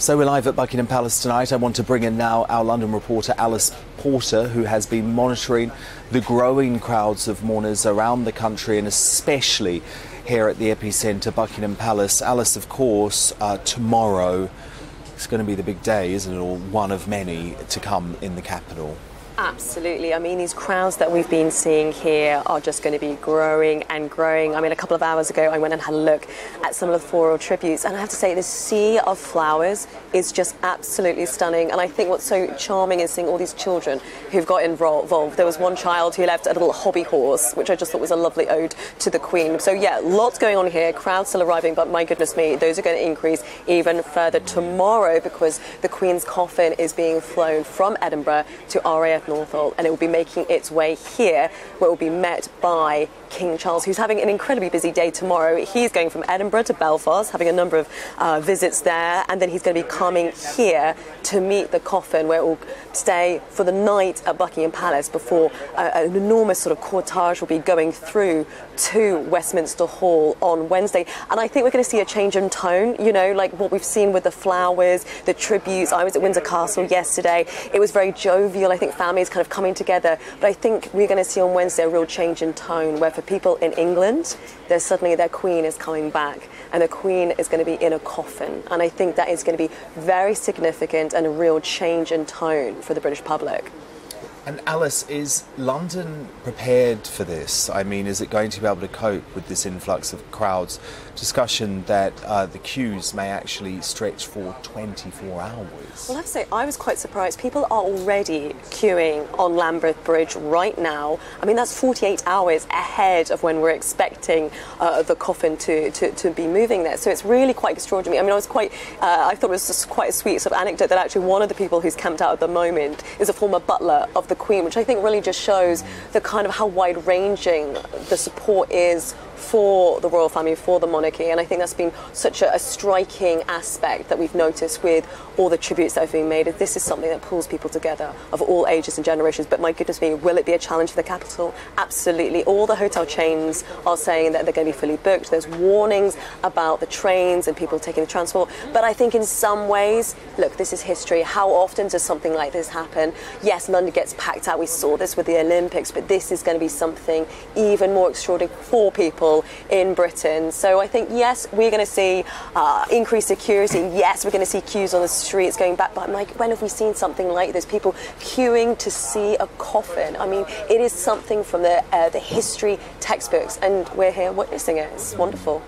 So we're live at Buckingham Palace tonight. I want to bring in now our London reporter Alice Porter, who has been monitoring the growing crowds of mourners around the country and especially here at the epicentre, Buckingham Palace. Alice, of course, tomorrow is going to be the big day, isn't it, or one of many to come in the capital? Absolutely. I mean, these crowds that we've been seeing here are just going to be growing and growing. I mean, a couple of hours ago, I went and had a look at some of the floral tributes, and I have to say, this sea of flowers is just absolutely stunning. And I think what's so charming is seeing all these children who've got involved. There was one child who left a little hobby horse, which I just thought was a lovely ode to the Queen. So yeah, lots going on here. Crowds still arriving, but my goodness me, those are going to increase even further tomorrow because the Queen's coffin is being flown from Edinburgh to RAF Northolt, and it will be making its way here, where it will be met by King Charles, who's having an incredibly busy day tomorrow. He's going from Edinburgh to Belfast, having a number of visits there, and then he's going to be coming here to meet the coffin, where it will stay for the night at Buckingham Palace before an enormous sort of cortege will be going through to Westminster Hall on Wednesday. And I think we're going to see a change in tone, you know, like what we've seen with the flowers, the tributes. I was at Windsor Castle yesterday. It was very jovial. I think families kind of coming together. But I think we're going to see on Wednesday a real change in tone, where for people in England, there's suddenly their Queen is coming back, and the Queen is going to be in a coffin. And I think that is going to be very significant and a real change in tone for the British public. And Alice, is London prepared for this? I mean, is it going to be able to cope with this influx of crowds? Discussion that the queues may actually stretch for 24 hours. Well, I have to say, I was quite surprised. People are already queuing on Lambeth Bridge right now. I mean, that's 48 hours ahead of when we're expecting the coffin to be moving there. So it's really quite extraordinary. I mean, I thought it was just quite a sweet sort of anecdote that actually one of the people who's camped out at the moment is a former butler of the Queen, which I think really just shows the kind of how wide-ranging the support is for the royal family, for the monarchy. And I think that's been such a striking aspect that we've noticed with all the tributes that have been made. This is something that pulls people together of all ages and generations. But my goodness me, will it be a challenge for the capital? Absolutely. All the hotel chains are saying that they're going to be fully booked. There's warnings about the trains and people taking the transport. But I think in some ways, look, this is history. How often does something like this happen? Yes, London gets packed out. We saw this with the Olympics, but this is going to be something even more extraordinary for people in Britain. So I think, yes, we're going to see increased security. Yes, we're going to see queues on the streets going back. But I'm like, when have we seen something like this? People queuing to see a coffin. I mean, it is something from the history textbooks, and we're here witnessing it. It's wonderful.